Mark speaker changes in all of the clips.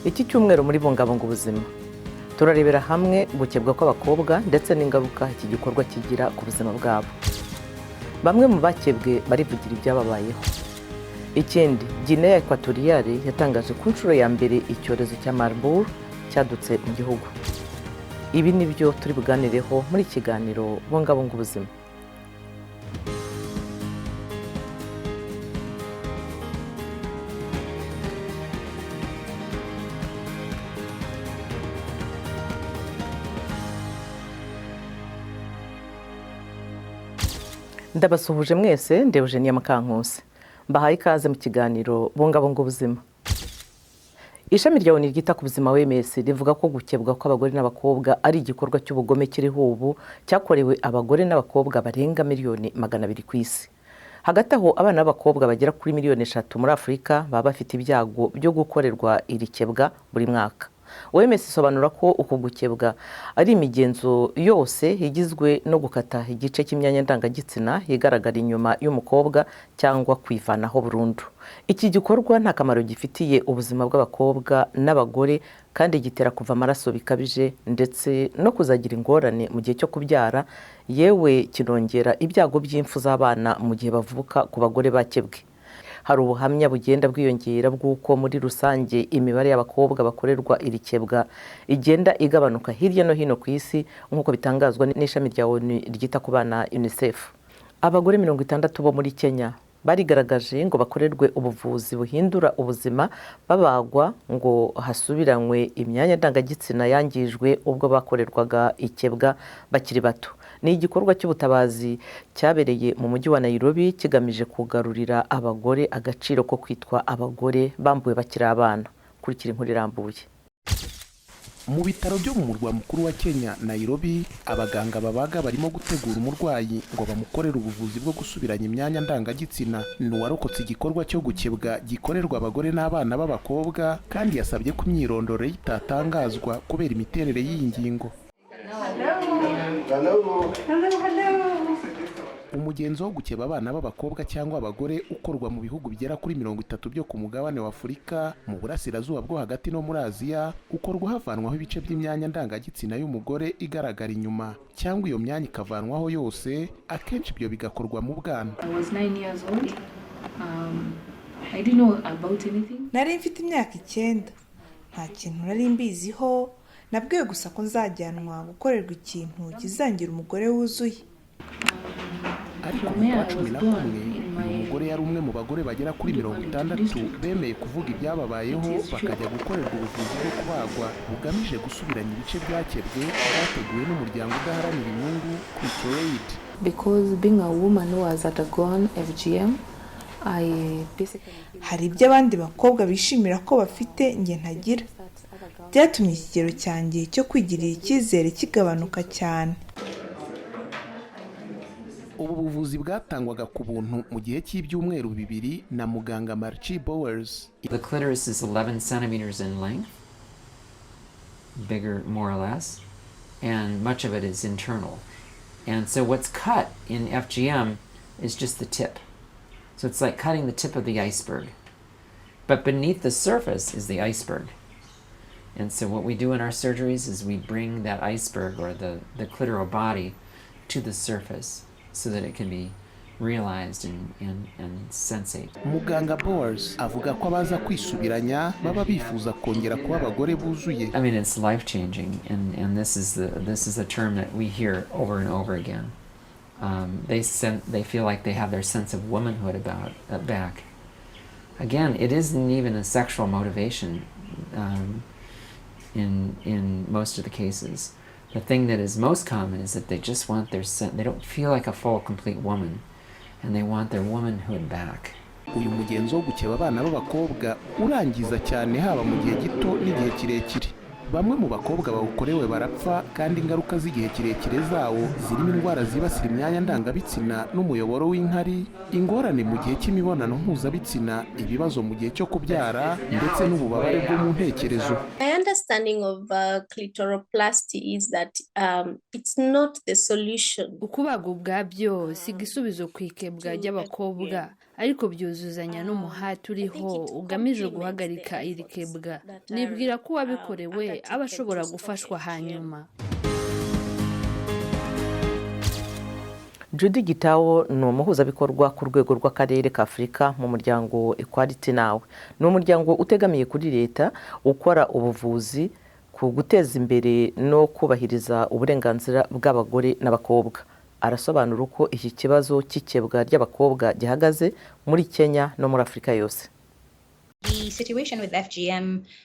Speaker 1: Iki cyumweru muri bungabunga ubuzima turarebera hamwe gukebwa kw'abakobwa ndetse n'ingaruka iki gikorwa kigira ku buzima bwabo. Bamwe mu bakebwe barivugira ibyababayeho. Ikindi, Guinea Equatoriale yatangaje ku nshuro ya mbere icyorezo cya Marburg cyadutse mu gihugu. Ibi nibyo turi buganireho muri kiganiro bungabunga ubuzima. Ndabasuhuje mwese, Eugenia Mukankusi. Mbahaye ikaze mu kiganiro bungabunga ubuzima. Ishami ryita ku buzima yemeza rivuga ko gukebwa kw'abagore n'abakobwa ari igikorwa cy'ubugome kiriho ubu cyakorewe abagore n'abakobwa barenga miliyoni 200 ku isi. Hagati aho abana b'abakobwa bagera kuri miliyoni 3 muri Afurika baba bafite ibyago byo gukorerwa iri kebwa buri mwaka. Wemeza isobanura ko uku gukebwa ari imigenzo yose igizwe no gukata igice cy'imyanya ndangagitsina igaragara inyuma y'umukobwa cyangwa kwivanaho burundu. Iki gikorwa nta kamaro gifitiye ubuzima bw'abakobwa n'abagore kandi gitera kuva amaraso bikabije ndetse no kuzagira ingorane mu gihe cyo kubyara, yewe kinongera ibyago by'impfu z'abana mu gihe bavuka ku bagore bakebwe. Hari ubuhamya bugenda bwiyongera bw'uko muri rusange imibare y'abakobwa bakorerwa iri kebwa igenda igabanuka hirya no hino ku isi nk'uko bitangazwa n'ishami ryita ku bana UNICEF. Abagore 60 bo muri Kenya barigaragaje ngo bakorerwe ubuvuzi buhindura ubuzima babagwa ngo hasubiranywe imyanya ndangagitsina yangijwe ubwo bakorerwaga ikebwa bakiri bato. Ni igikorwa cy'ubutabazi cyabereye mu mujyi wa Nairobi kigamije kugarurira abagore agaciro ko kwitwa abagore bambuwe bakiri abana. Kurikira inkuru irambuye.
Speaker 2: Mu bitaro byo mu murwa mukuru wa Kenya, Nairobi, abaganga babaga barimo gutegura umurwayi ngo bamukorere ubuvuzi bwo gusubiranya imyanya ndangagitsina. Ni uwarokotse igikorwa cyo gukebwa gikorerwa abagore n'abana b'abakobwa kandi yasabye ko imyirondoro ye itatangazwa kubera imiterere y'iyi ngingo. Umugenzo wo gukeba abana b'abakobwa cyangwa abagore ukorwa mu bihugu bigera kuri 30 byo ku mugabane wa Afurika, mu burasirazuba bwo hagati no muri Aziya, ukorwa havanwaho ibice by'imyanya ndangagitsina y'umugore igaragara inyuma cyangwa iyo myanya ikavanwaho yose. Akenshi ibyo bigakorwa mu bwana.
Speaker 3: Nari mfite imyaka 9, nta kintu nari mbiziho, nabwiwe gusa ko nzajyanwa gukorerwa ikintu kizangira umugore wuzuye.
Speaker 2: Ariko mu kwa 11 uyu mugore yari umwe mu bagore bagera kuri 60 bemeye kuvuga ibyababayeho bakajya gukorerwa ubuvuzi bwo kubagwa bugamije gusubiranya ibice byakebwe byateguwe n'umuryango udaharanira inyungu kw'Aid.
Speaker 4: Because being a woman who was undergone FGM,
Speaker 3: hari ibyo abandi bakobwa bishimira ko bafite nge ntagira. Byatumye ikigero cyanjye cyo kwigirira icyizere kigabanuka cyane.
Speaker 2: Ubu buvuzi bwatangwaga ku buntu mu gihe cy'ibyumweru 2 na muganga Bowers.
Speaker 5: The clitoris is 11 centimeters in length, bigger more or less, and much of it is internal. And so what's cut in FGM is just the tip. So it's like cutting the tip of the iceberg. But beneath the surface is the iceberg. And so what we do in our surgeries is we bring that iceberg or the clitoral body to the surface so that it can be realized and sensate.
Speaker 2: Muganga Bowers avuga ko abaza kwisubiranya baba bifuza kongera kuba abagore buzuye.
Speaker 5: I mean, it's life changing, and this is a term that we hear over and over again. They feel like they have their sense of womanhood back. Again, it isn't even a sexual motivation in most of the cases. The thing that is most common is that they just want they don't feel like a full, complete woman, and they want their womanhood back.
Speaker 2: Uyu mugenzo wo gukeba abana b'abakobwa urangiza cyane haba mu gihe gito n'igihe kirekire. Bamwe mu bakobwa bawukorewe barapfa kandi ingaruka z'igihe kirekire zawo zirimo indwara zibasira imyanya ndangabitsina n'umuyoboro w'inkari, ingorane mu gihe cy'imibonano mpuzabitsina, ibibazo mu gihe cyo kubyara ndetse n'ububabare bwo mu ntekerezo.
Speaker 6: My understanding of clitoroplasty is that it's not the solution.
Speaker 7: Ukubaga ubwabyo si igisubizo ku ikebwa ry'abakobwa, ariko byuzuzanya n'umuhati uriho ugamije guhagarika iri kebwa. Nibwira ko uwabikorewe aba ashobora gufashwa hanyuma.
Speaker 1: Judy Gitawo ni umuhuzabikorwa ku rwego rw'akarere ka Afurika mu muryango Equality Now. Ni umuryango utegamiye kuri leta ukora ubuvuzi ku guteza imbere no kubahiriza uburenganzira bw'abagore n'abakobwa. Arasobanura uko iki kibazo cy'ikebwa ry'abakobwa gihagaze muri Kenya no muri Afurika yose.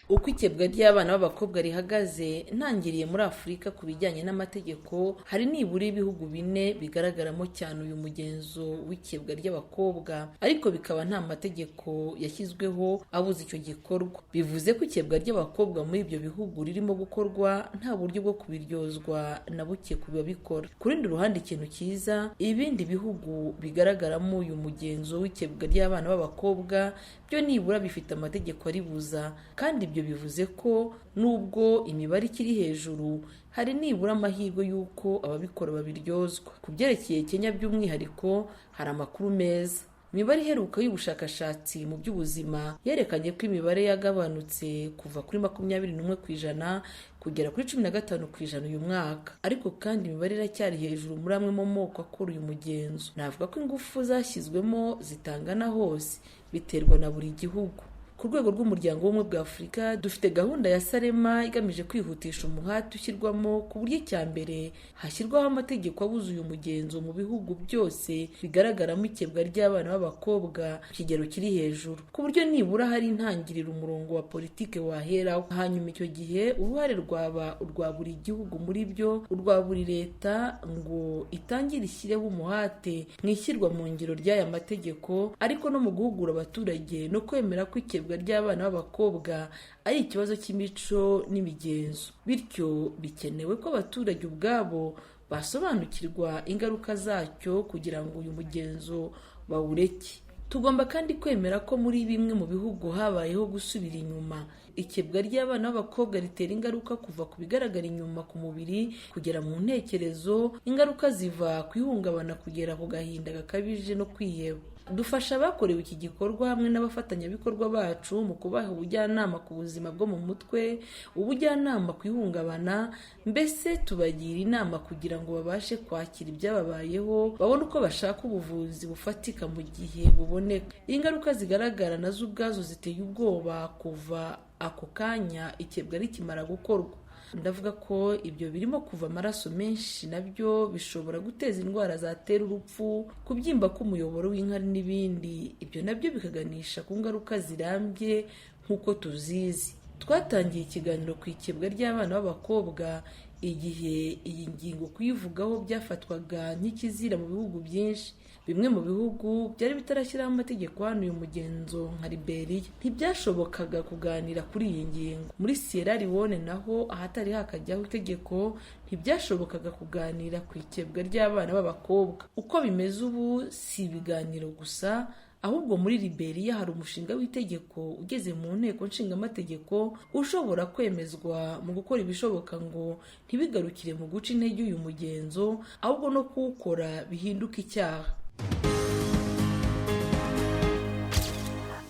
Speaker 8: Uko ikebwa ry'abana b'abakobwa rihagaze ntangiriye muri Afurika ku bijyanye n'amategeko, hari nibura ibihugu 4 bigaragaramo cyane uyu mugenzo w'ikebwa ry'abakobwa, ariko bikaba nta mategeko yashyizweho abuza icyo gikorwa. Bivuze ko ikebwa ry'abakobwa muri ibyo bihugu ririmo gukorwa nta buryo bwo kubiryozwa na buke kubabikora. Ku rundi ruhande, ikintu cyiza, ibindi bihugu bigaragaramo uyu mugenzo w'ikebwa ry'abana b'abakobwa byo nibura bifite amategeko aribuza, kandi ibyo bivuze ko nubwo imibare ikiri hejuru, hari nibura amahirwe y'uko ababikora babiryozwa. Ku byerekeye Kenya by'umwihariko, hari amakuru meza. Imibare iheruka y'ubushakashatsi mu by'ubuzima yerekanye ko imibare yagabanutse kuva kuri 21% kugera kuri 15% uyu mwaka, ariko kandi imibare iracyari hejuru muri amwe mu moko akora uyu mugenzo. Navuga ko ingufu zashyizwemo zitangana hose, biterwa na buri gihugu. Ku rwego rw'umuryango w'ubumwe bwa Afurika dufite gahunda ya Sarema igamije kwihutisha umuhati ushyirwamo ku buryo cyambere hashyirwaho amategeko abuza uyu mugenzo mu bihugu byose bigaragaramo ikebwa ry'abana b'abakobwa kigero kiri hejuru, ku buryo nibura hari intangiriro umurongo wa politike waheraho. Hanyuma icyo gihe uruhare rwaba urwa buri gihugu muri byo, urwa buri leta ngo itangire ishyireho umuhate mu ishyirwa mu ngiro ry'aya mategeko, ariko no mu guhugura abaturage no kwemera ko ikebwa ry'abana b'abakobwa ari ikibazo cy'imico n'imigenzo. Bityo bikenewe ko abaturage ubwabo basobanukirwa ingaruka zacyo kugira ngo uyu mugenzo bawureke. Tugomba kandi kwemera ko muri bimwe mu bihugu habayeho gusubira inyuma. Ikebwa ry'abana b'abakobwa ritera ingaruka kuva ku bigaragara inyuma ku mubiri kugera mu ntekerezo, ingaruka ziva ku ihungabana kugera ku gahinda gakabije no kwiheba. Dufasha abakorewe iki gikorwa hamwe n'abafatanyabikorwa bacu mu kubaha ubujyanama ku buzima bwo mu mutwe, ubujyanama ku ihungabana, mbese tubagira inama kugira ngo babashe kwakira ibyababayeho, babone uko bashaka ubuvuzi bufatika mu gihe buboneka. Ingaruka zigaragara nazo ubwazo ziteye ubwoba kuva ako kanya ikebwa rikimara gukorwa. Ndavuga ko ibyo birimo kuva amaraso menshi, nabyo bishobora guteza indwara zatera urupfu, kubyimba k'umuyoboro w'inkari n'ibindi. Ibyo nabyo bikaganisha ku ngaruka zirambye nk'uko tuzizi. Twatangiye ikiganiro ku ikebwa ry'abana b'abakobwa igihe iyi ngingo kuyivugaho byafatwaga nk'ikizira mu bihugu byinshi. Bimwe mu bihugu byari bitarashyiraho amategeko hano uyu mugenzo nka Liberia, ntibyashobokaga kuganira kuri iyi ngingo. Muri Sierra Leone naho ahatari hakajyaho itegeko, ntibyashobokaga kuganira ku ikebwa ry'abana b'abakobwa. Uko bimeze ubu si ibiganiro gusa, ahubwo muri Liberia hari umushinga w'itegeko ugeze mu nteko nshingamategeko ushobora kwemezwa mu gukora ibishoboka ngo ntibigarukire mu guca intege uyu mugenzo, ahubwo no kuwukora bihinduka icyaha.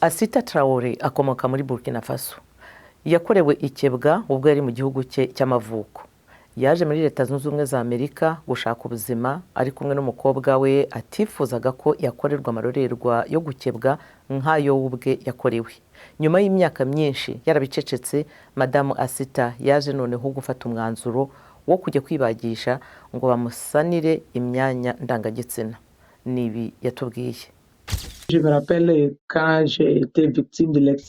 Speaker 1: Asita Traore akomoka muri Burkina Faso. Yakorewe ikebwa ubwo yari mu gihugu cye cy'amavuko. Yaje muri Leta Zunze Ubumwe za Amerika gushaka ubuzima, ari kumwe n'umukobwa we atifuzaga ko yakorerwa amarorerwa yo gukebwa nk'ayo ubwe yakorewe. Nyuma y'imyaka myinshi yarabicecetse, Madamu Asita yaje noneho gufata umwanzuro wo kujya kwibagisha ngo bamusanire imyanya ndangagitsina. Nibi yatubwiye.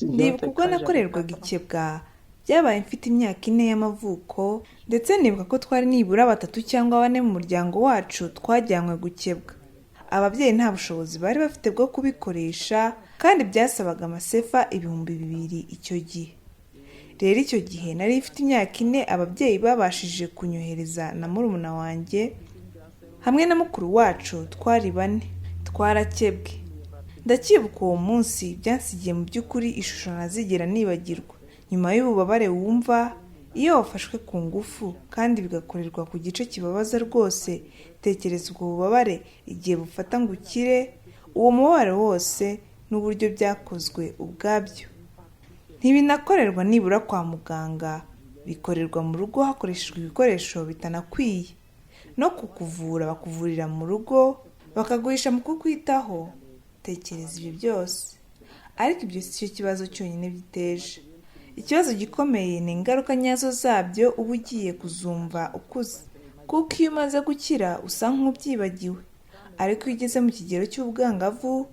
Speaker 3: Ndibuka ubwo nakorerwaga ikebwa, byabaye mfite imyaka 4 y'amavuko, ndetse nibuka ko twari nibura 3 cyangwa 4 mu muryango wacu twajyanywe gukebwa. Ababyeyi nta bushobozi bari bafite bwo kubikoresha, kandi byasabaga amasefa 2,000 icyo gihe. Rero icyo gihe nari mfite imyaka 4, ababyeyi babashije kunyohereza na murumuna wanjye hamwe na mukuru wacu, twari 4, twarakebwe. Ndacyibuka uwo munsi, byansigiye mu by'ukuri ishusho ntazigera nibagirwa. Nyuma y'ububabare wumva iyo wafashwe ku ngufu kandi bigakorerwa ku gice kibabaza rwose, tekereza ubwo bubabare igihe bufata ngo ukire, uwo mubabaro wose n'uburyo byakozwe ubwabyo. Ntibinakorerwa nibura kwa muganga, bikorerwa mu rugo hakoreshejwe ibikoresho bitanakwiye. No kukuvura bakuvurira mu rugo, bakaguhisha mu kukwitaho. Tekereza ibyo byose. Ariko ibyo si cyo kibazo cyonyine biteje. Ikibazo gikomeye ni ingaruka nyazo zabyo uba ugiye kuzumva ukuze. Kuko iyo umaze gukira usa nk'ubyibagiwe. Ariko iyo ugeze mu kigero cy'ubwangavu,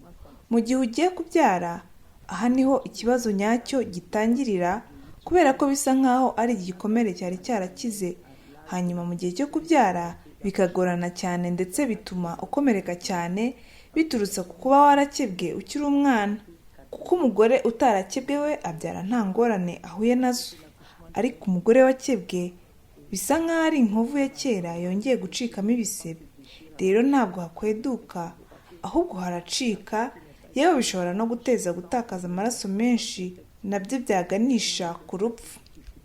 Speaker 3: mu gihe ugiye kubyara, aha niho ikibazo nyacyo gitangirira, kubera ko bisa nkaho ari igikomere cyari cyarakize. Hanyuma mu gihe cyo kubyara bikagorana cyane, ndetse bituma ukomereka cyane biturutse ku kuba warakebwe ukiri umwana. Kuko umugore utarakebwe we abyara nta ngorane ahuye nazo, ariko umugore wakebwe bisa nkaho ari inkovu ya kera yongeye gucikamo ibisebe. Rero ntabwo hakweduka, ahubwo haracika, yewe bishobora no guteza gutakaza amaraso menshi, nabyo byaganisha ku rupfu.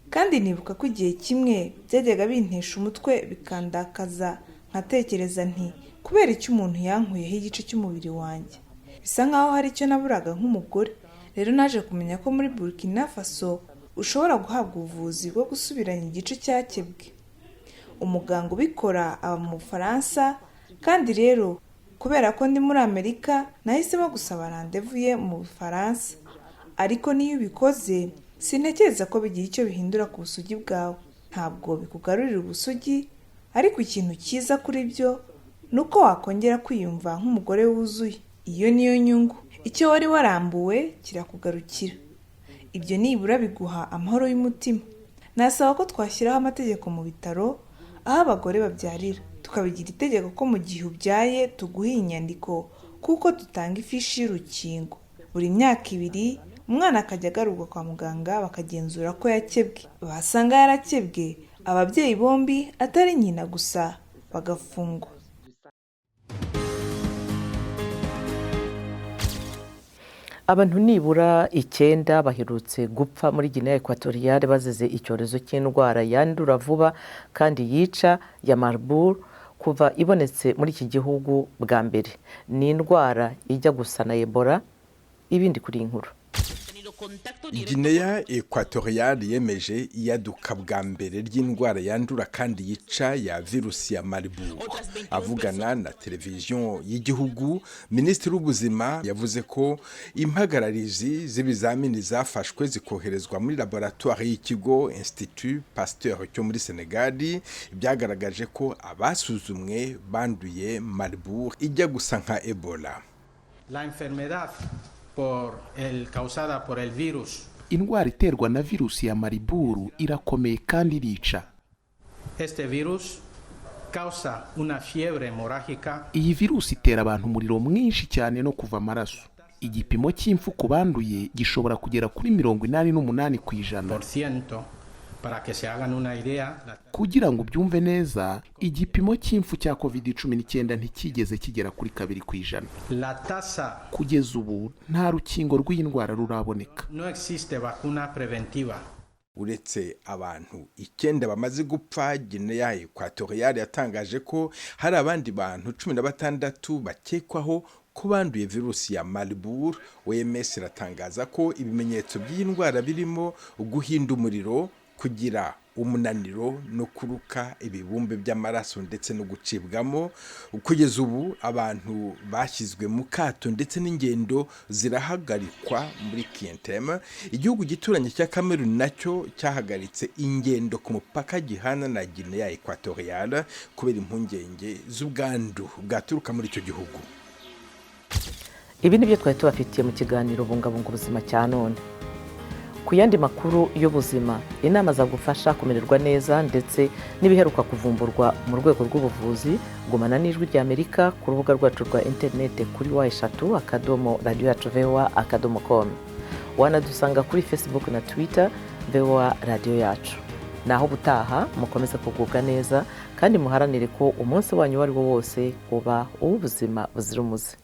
Speaker 3: Kandi nibuka ko igihe kimwe byajyaga bintesha umutwe bikandakaza, nkatekereza nti kubera icyo umuntu yankuyeho igice cy'umubiri wanjye. Bisa nkaho hari icyo naburaga nk'umugore. Rero naje kumenya ko muri Burkina Faso ushobora guhabwa ubuvuzi bwo gusubiranya igice cyakebwe. Umuganga ubikora aba mu Bufaransa, kandi rero kubera ko ndi muri Amerika nahisemo gusaba randevu ye mu Bufaransa. Ariko niyo ubikoze sintekereza ko bigira icyo bihindura ku busugi bwawe. Ntabwo bikugarurira ubusugi, ariko ikintu cyiza kuri byo ni uko wakongera kwiyumva nk'umugore wuzuye. Iyo niyo nyungu. Icyo wari warambuwe kirakugarukira. Ibyo nibura biguha amahoro y'umutima. Nasaba ko twashyiraho amategeko mu bitaro aho abagore babyarira. Tukabigira itegeko ko mu gihe ubyaye tuguha inyandiko, kuko dutanga ifishi y'urukingo. Buri myaka 2 umwana akajya agarurwa kwa muganga bakagenzura ko yakebwe. Basanga yarakebwe, ababyeyi bombi atari nyina gusa bagafungwa.
Speaker 1: Abantu nibura 9 baherutse gupfa muri Guinea Equatoriale bazize icyorezo cy'indwara yandura vuba kandi yica ya Marburg kuva ibonetse muri iki gihugu bwa mbere. Ni indwara ijya gusa na Ebola. Ibindi kuri inkuru.
Speaker 9: Guinea Equatoriale yemeje iyaduka bwa mbere ry'indwara yandura kandi yica ya virusi ya Marburg. Avugana na televiziyo y'igihugu, Minisitiri w'Ubuzima yavuze ko impagararizi z'ibizamini zafashwe zikoherezwa muri laboratoire y'ikigo Institut Pasteur cyo muri Senegal byagaragaje ko abasuzumwe banduye Marburg ijya gusa nka Ebola.
Speaker 2: La enfermedad causada por el virus. Indwara iterwa na virusi ya Marburg irakomeye kandi irica. Este virus causa una fiebre hemorrágica. Iyi virusi itera abantu umuriro mwinshi cyane no kuva amaraso. Igipimo cy'imfu ku banduye gishobora kugera kuri 88%. Para que se hagan una idea, kugira ngo byumve neza, igipimo cy'imfu cya COVID-19 ntikigeze kigera kuri 2%. La tasa kugeza ubu nta rukingo rw'indwara ruraboneka. No existe vacuna preventiva.
Speaker 9: Uretse abantu 9 bamaze gupfa, Guinea Equatoriale yatangaje ko hari abandi bantu 16 bakekwaho ko banduye virusi ya Marburg. Yemeza iratangaza ko ibimenyetso by'indwara birimo guhinda umuriro, kugira umunaniro no kuruka ibibumbe by'amaraso ndetse no gucibwamo. Kugeza ubu abantu bashyizwe mu kato ndetse n'ingendo zirahagarikwa muri Kientem. Igihugu gituranye cya Cameroon nacyo cyahagaritse ingendo ku mupaka gihana na Guinea Equatoriale kubera impungenge z'ubwandu bwaturuka muri icyo gihugu.
Speaker 1: Ibi nibyo twari tubafitiye mu kiganiro bungabunga ubuzima cya none. Ku yandi makuru y'ubuzima, inama zagufasha kumererwa neza ndetse n'ibiheruka kuvumburwa mu rwego rw'ubuvuzi, gumana n'ijwi ry'Amerika ku rubuga rwacu rwa interinete kuri w3.radiyoyacu.com. Wanadusanga kuri Facebook na Twitter Radiyoyacu. Naho butaha mukomeze kugubwa neza kandi muharanire ko umunsi wanyu wari wo wose uba uw'ubuzima buzira umuze.